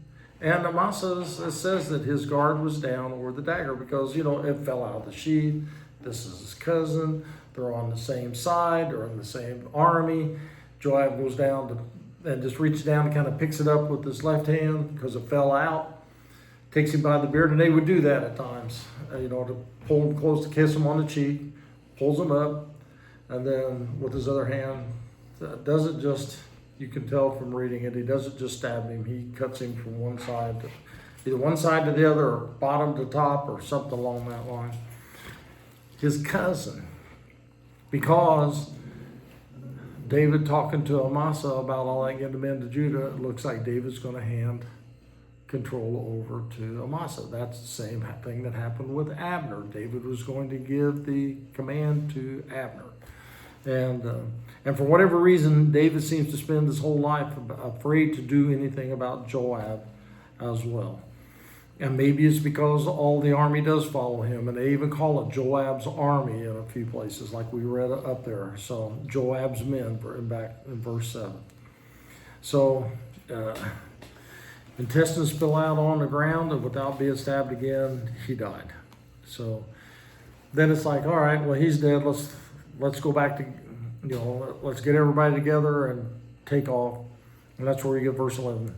And Amasa says that his guard was down over the dagger, because, it fell out of the sheath. This is his cousin. They're on the same side. They're in the same army. Joab goes down and just reaches down and kind of picks it up with his left hand because it fell out. Takes him by the beard, and they would do that at times, to pull him close, to kiss him on the cheek, pulls him up, and then with his other hand, doesn't just, you can tell from reading it, he doesn't just stab him. He cuts him from one side to the other, or bottom to top, or something along that line. His cousin, because David talking to Amasa about all that, getting the men to Judah, it looks like David's going to hand control over to Amasa. That's the same thing that happened with Abner. David was going to give the command to Abner. And for whatever reason, David seems to spend his whole life afraid to do anything about Joab as well. And maybe it's because all the army does follow him, and they even call it Joab's army in a few places, like we read up there. So Joab's men, back in verse 7. So intestines spill out on the ground, and without being stabbed again, he died. So then it's like, all right, well, he's dead. Let's go back to, let's get everybody together and take off. And that's where we get verse 11.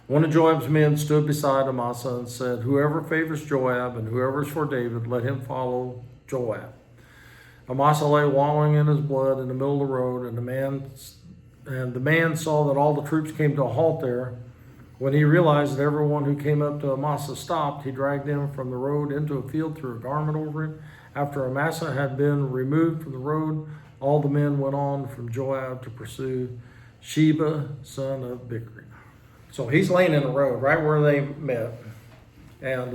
One of Joab's men stood beside Amasa and said, "Whoever favors Joab and whoever is for David, let him follow Joab." Amasa lay wallowing in his blood in the middle of the road, and the man saw that all the troops came to a halt there. When he realized that everyone who came up to Amasa stopped, he dragged him from the road into a field, threw a garment over him. After Amasa had been removed from the road, all the men went on from Joab to pursue Sheba, son of Bichri. So he's laying in the road, right where they met. And,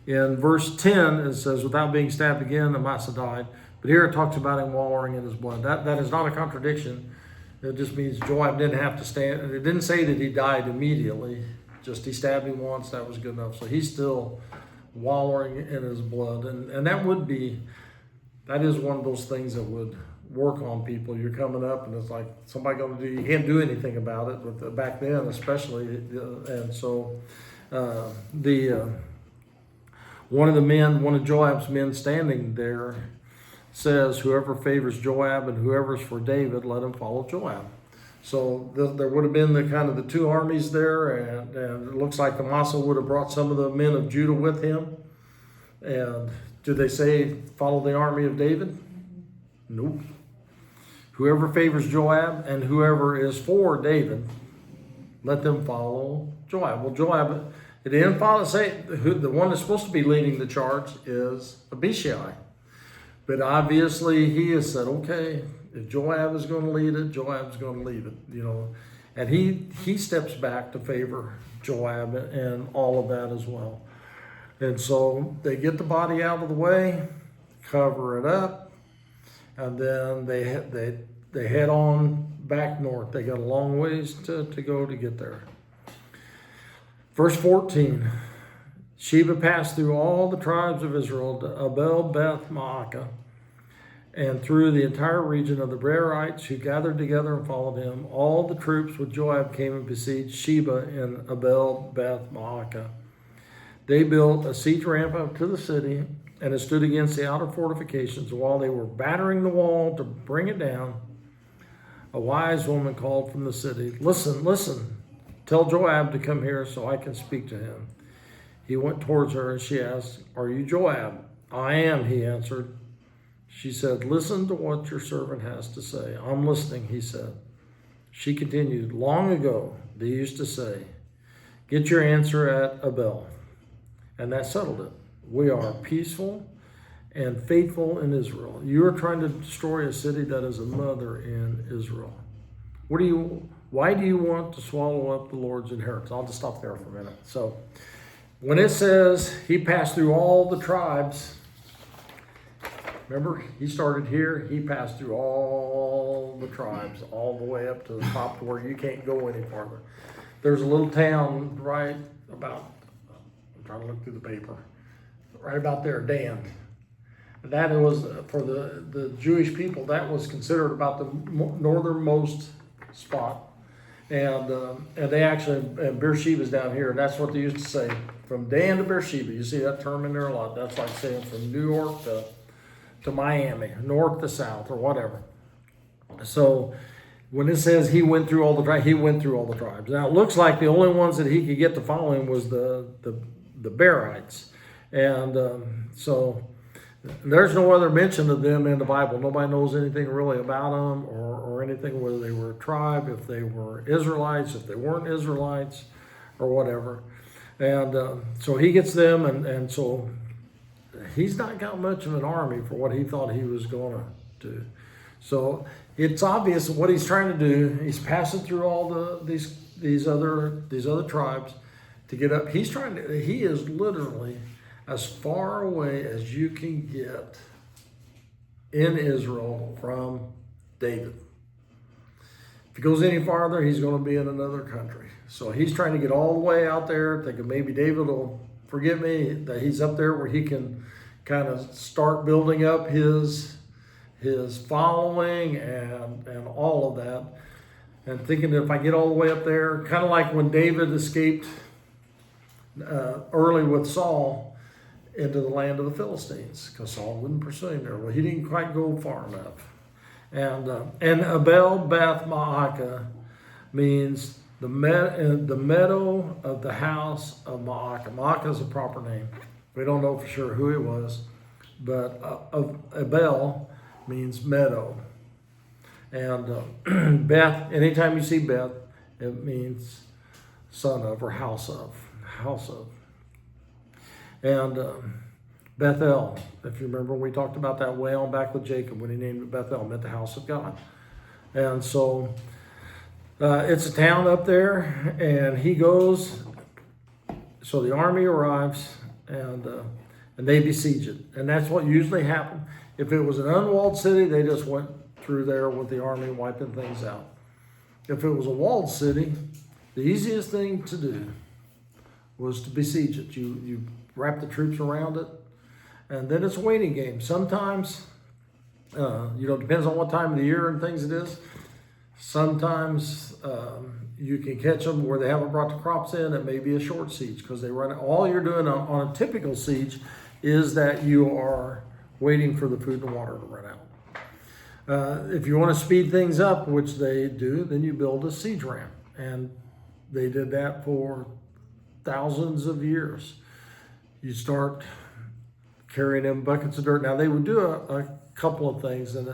in verse 10, it says, "Without being stabbed again, Amasa died." But here it talks about him wallowing in his blood. That is not a contradiction. It just means Joab didn't have to stand. It didn't say that he died immediately. Just he stabbed him once. That was good enough. So he's still wallowing in his blood. And that is one of those things that would work on people. You're coming up and it's like, somebody going to do, you can't do anything about it, but back then especially. And so one of Joab's men standing there says, "Whoever favors Joab and whoever is for David, let him follow Joab." So there would have been the two armies there, and it looks like Amasa would have brought some of the men of Judah with him. And do they say follow the army of David? Nope. Whoever favors Joab and whoever is for David, let them follow Joab. Well, Joab, it didn't say the one that's supposed to be leading the charge is Abishai. But obviously he has said, okay, if Joab is going to lead it, Joab's going to lead it, And he steps back to favor Joab and all of that as well. And so they get the body out of the way, cover it up, and then they head on back north. They got a long ways to go to get there. Verse 14, Sheba passed through all the tribes of Israel to Abel Beth Maacah, and through the entire region of the Brerites who gathered together and followed him. All the troops with Joab came and besieged Sheba in Abel Beth Maacah. They built a siege ramp up to the city, and it stood against the outer fortifications. While they were battering the wall to bring it down, a wise woman called from the city, Listen, tell Joab to come here so I can speak to him." He went towards her and she asked, "Are you Joab?" "I am," he answered. She said, "Listen to what your servant has to say." "I'm listening," he said. She continued, "Long ago, they used to say, 'Get your answer at Abel.' And that settled it. We are peaceful and faithful in Israel. You are trying to destroy a city that is a mother in Israel. Why do you want to swallow up the Lord's inheritance? I'll just stop there for a minute. So when it says he passed through all the tribes, remember, he started here, he passed through all the tribes, all the way up to the top to where you can't go any farther. There's a little town right about, I'm trying to look through the paper, right about there, Dan. That was, for the Jewish people, that was considered about the northernmost spot. And they actually, and Beersheba's down here, and that's what they used to say, from Dan to Beersheba. You see that term in there a lot. That's like saying from New York to Miami, north to south, or whatever. So when it says he went through all the tribes, he went through all the tribes. Now it looks like the only ones that he could get to follow him was the Berites. And so there's no other mention of them in the Bible. Nobody knows anything really about them or anything, whether they were a tribe, if they were Israelites, if they weren't Israelites, or whatever. And so he gets them, and so he's not got much of an army for what he thought he was going to do. So it's obvious what he's trying to do. He's passing through all these other tribes to get up. He is literally as far away as you can get in Israel from David. If he goes any farther, he's going to be in another country. So he's trying to get all the way out there, thinking maybe David will forgive me, that he's up there where he can kind of start building up his following and all of that. And thinking that if I get all the way up there, kind of like when David escaped early with Saul into the land of the Philistines, because Saul wouldn't pursue him there. Well, he didn't quite go far enough. And Abel Beth Maacah means the meadow of the house of Maacah. Maacah is a proper name. We don't know for sure who it was, but Abel means meadow. And Beth, anytime you see Beth, it means son of or house of. And Bethel, if you remember, we talked about that way on back with Jacob when he named it Bethel, meant the house of God. And so it's a town up there, and he goes, so the army arrives, and they besiege it. And that's what usually happened. If it was an unwalled city, they just went through there with the army wiping things out. If it was a walled city, the easiest thing to do was to besiege it. You wrap the troops around it, and then it's a waiting game. Sometimes, depends on what time of the year and things it is. Sometimes you can catch them where they haven't brought the crops in. It may be a short siege because they run. All you're doing on a typical siege is that you are waiting for the food and water to run out. If you want to speed things up, which they do, then you build a siege ramp, and they did that for thousands of years. You start carrying in buckets of dirt. Now they would do a couple of things, and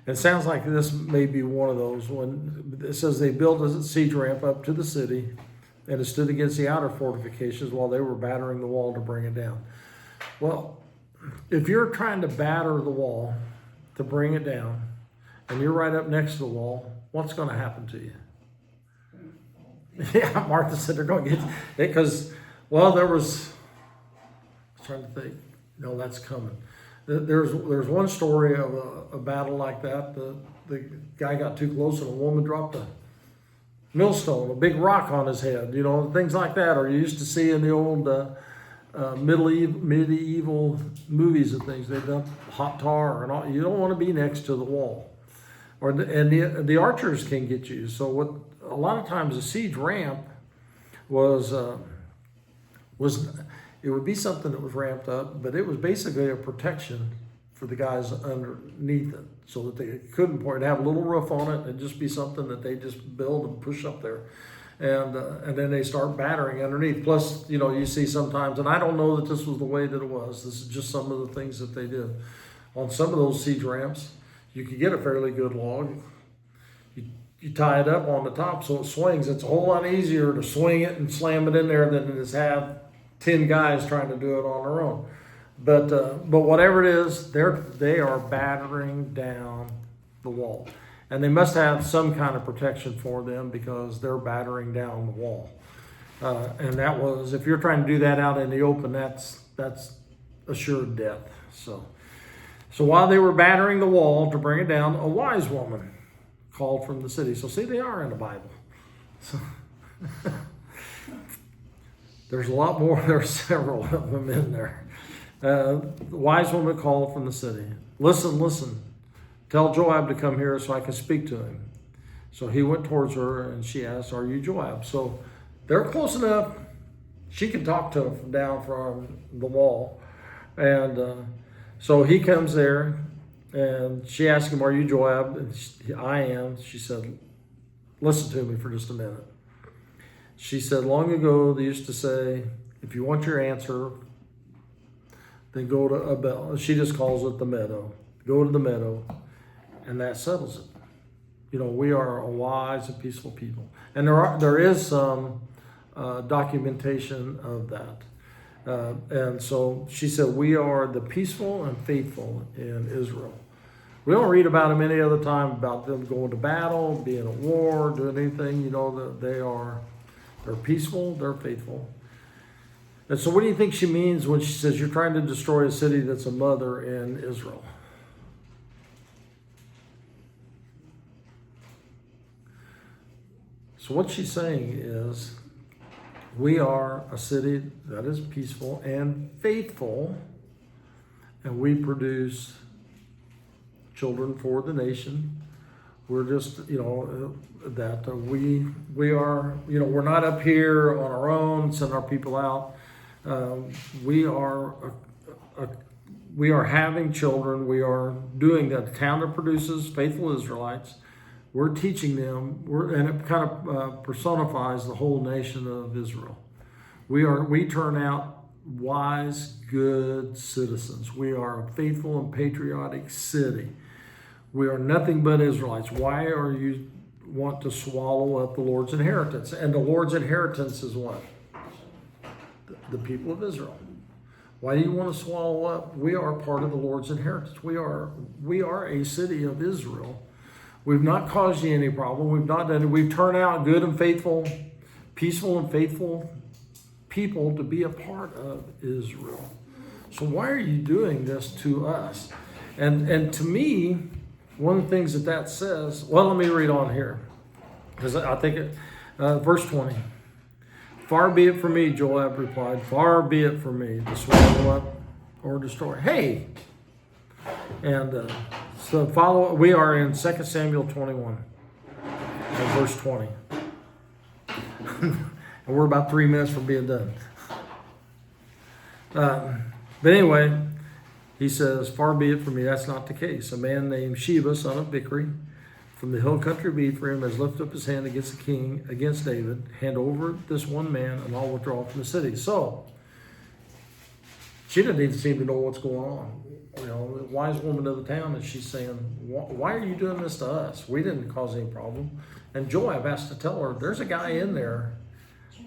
it sounds like this may be one of those. When it says they built a siege ramp up to the city, and it stood against the outer fortifications while they were battering the wall to bring it down. Well, if you're trying to batter the wall to bring it down, and you're right up next to the wall, what's going to happen to you? Yeah, Martha said they're going to get because, well, I was trying to think. No, that's coming. There's one story of a battle like that. The guy got too close and a woman dropped a millstone, a big rock on his head. Things like that are you used to see in the old medieval movies and things. They've done hot tar and all. You don't want to be next to the wall, and the archers can get you. So what? A lot of times a siege ramp was it would be something that was ramped up, but it was basically a protection for the guys underneath it, so that they couldn't pour it. Have a little roof on it and just be something that they just build and push up there, and then they start battering underneath. Plus, you see sometimes, and I don't know that this was the way that it was. This is just some of the things that they did on some of those siege ramps. You could get a fairly good log. You tie it up on the top so it swings. It's a whole lot easier to swing it and slam it in there than it is have 10 guys trying to do it on their own. But whatever it is, they are battering down the wall. And they must have some kind of protection for them because they're battering down the wall. And that was, if you're trying to do that out in the open, that's assured death. So while they were battering the wall to bring it down, a wise woman called from the city. So see, they are in the Bible. So there's a lot more. There's several of them in there. The wise woman called from the city. Listen. Tell Joab to come here so I can speak to him. So he went towards her and she asked, are you Joab? So they're close enough. She can talk to him down from the wall. And so he comes there and she asked him, are you Joab? And I am. She said, listen to me for just a minute. She said, long ago they used to say, if you want your answer, then go to a bell. She just calls it the meadow. Go to the meadow, and that settles it. You know, we are a wise and peaceful people. And there is some documentation of that. And so she said, we are the peaceful and faithful in Israel. We don't read about them any other time, about them going to battle, being at war, doing anything. You know, that they're peaceful, they're faithful. And so what do you think she means when she says you're trying to destroy a city that's a mother in Israel? So what she's saying is, we are a city that is peaceful and faithful, and we produce children for the nation. We're just, you know, that we are, you know, we're not up here on our own, sending our people out. We are having children. We are doing that. The town that produces faithful Israelites. We're teaching them, and it kind of personifies the whole nation of Israel. We turn out wise, good citizens. We are a faithful and patriotic city. We are nothing but Israelites. Why are you want to swallow up the Lord's inheritance? And the Lord's inheritance is what? The people of Israel. Why do you want to swallow up? We are part of the Lord's inheritance. We are a city of Israel. We've not caused you any problem. We've not done it. We've turned out good and faithful, peaceful and faithful people to be a part of Israel. So why are you doing this to us? And to me, one of the things that says, well, let me read on here, because I think verse 20. Far be it from me, Joab replied, far be it from me to swallow up or destroy. Hey! And so we are in 2 Samuel 21, and verse 20. And we're about 3 minutes from being done. But anyway, he says, far be it from me. That's not the case. A man named Sheba, son of Bichri, from the hill country of Ephraim, has lifted up his hand against the king, against David. Hand over this one man, and I'll withdraw from the city. So, she doesn't even seem to know what's going on. You know, the wise woman of the town, and she's saying, why are you doing this to us? We didn't cause any problem. And Joab has to tell her, there's a guy in there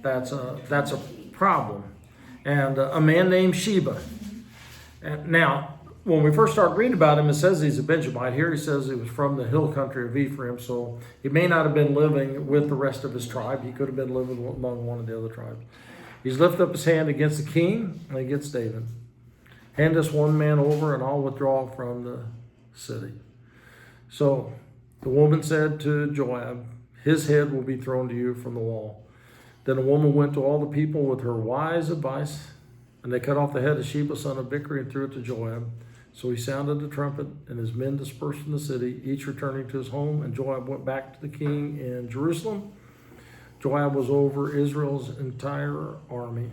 that's a problem. And a man named Sheba. And now, when we first start reading about him, it says he's a Benjamite. Here he says he was from the hill country of Ephraim, so he may not have been living with the rest of his tribe. He could have been living among one of the other tribes. He's lifted up his hand against the king and against David. Hand this one man over, and I'll withdraw from the city. So the woman said to Joab, his head will be thrown to you from the wall. Then the woman went to all the people with her wise advice, and they cut off the head of Sheba, son of Bichri, and threw it to Joab. So he sounded the trumpet, and his men dispersed from the city, each returning to his home, and Joab went back to the king in Jerusalem. Joab was over Israel's entire army.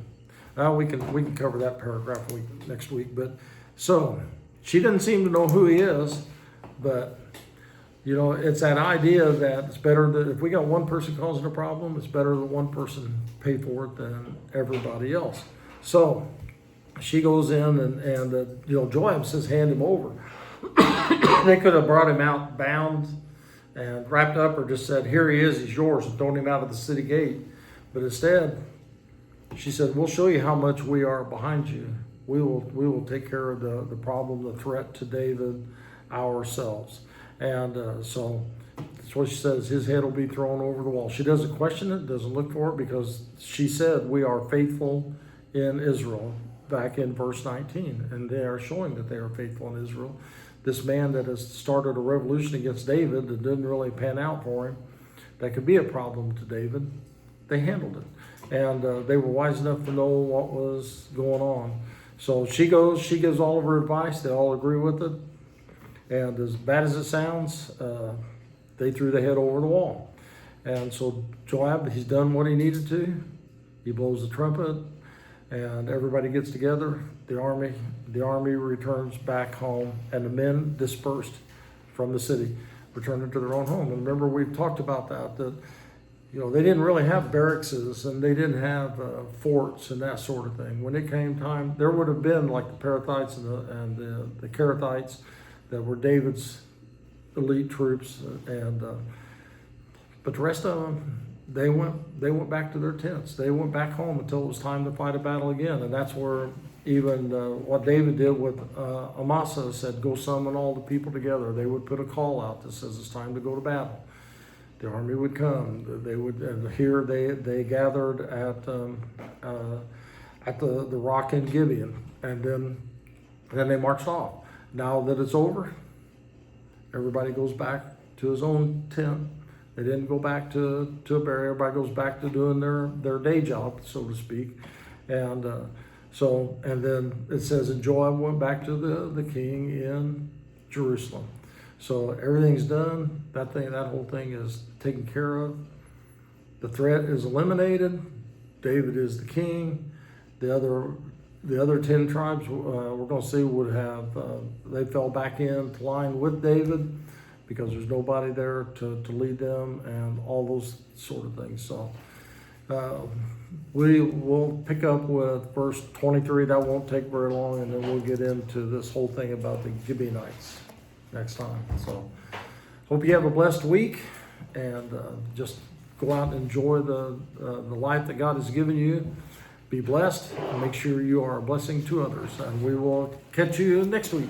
Now we can cover that paragraph next week. But so she doesn't seem to know who he is, but you know, it's that idea that it's better that if we got one person causing a problem, it's better that one person pay for it than everybody else. So she goes in and you know, Joab says, hand him over. They could have brought him out bound and wrapped up, or just said, here he is, he's yours, and thrown him out of the city gate. But instead, she said, we'll show you how much we are behind you. We will take care of the problem, the threat to David ourselves. And so that's what she says, his head will be thrown over the wall. She doesn't question it, doesn't look for it, because she said, we are faithful in Israel, back in verse 19. And they are showing that they are faithful in Israel. This man that has started a revolution against David that didn't really pan out for him, that could be a problem to David, they handled it. And they were wise enough to know what was going on. So she gives all of her advice. They all agree with it. And as bad as it sounds, they threw the head over the wall. And so Joab, he's done what he needed to. He blows the trumpet, and everybody gets together. The army returns back home, and the men dispersed from the city, returning to their own home. And remember, we've talked about that they didn't really have barracks, and they didn't have forts and that sort of thing. When it came time, there would have been like the Perathites and the Kerethites that were David's elite troops, but the rest of them, they went back to their tents. They went back home until it was time to fight a battle again. And that's where even what David did with Amasa, said, go summon all the people together. They would put a call out that says it's time to go to battle. The army would come. They would, and here they gathered at the rock in Gibeon, and then they marched off. Now that it's over, everybody goes back to his own tent. They didn't go back to a burial. Everybody goes back to doing their day job, so to speak. And then it says, and Joab went back to the king in Jerusalem. So everything's done. That whole thing is taken care of. The threat is eliminated. David is the king. The other 10 tribes, we're going to see, would have, they fell back into line with David because there's nobody there to lead them and all those sort of things. So we will pick up with verse 23. That won't take very long, and then we'll get into this whole thing about the Gibeonites next time. So hope you have a blessed week, and just go out and enjoy the life that God has given you. Be blessed, and make sure you are a blessing to others. And we will catch you next week.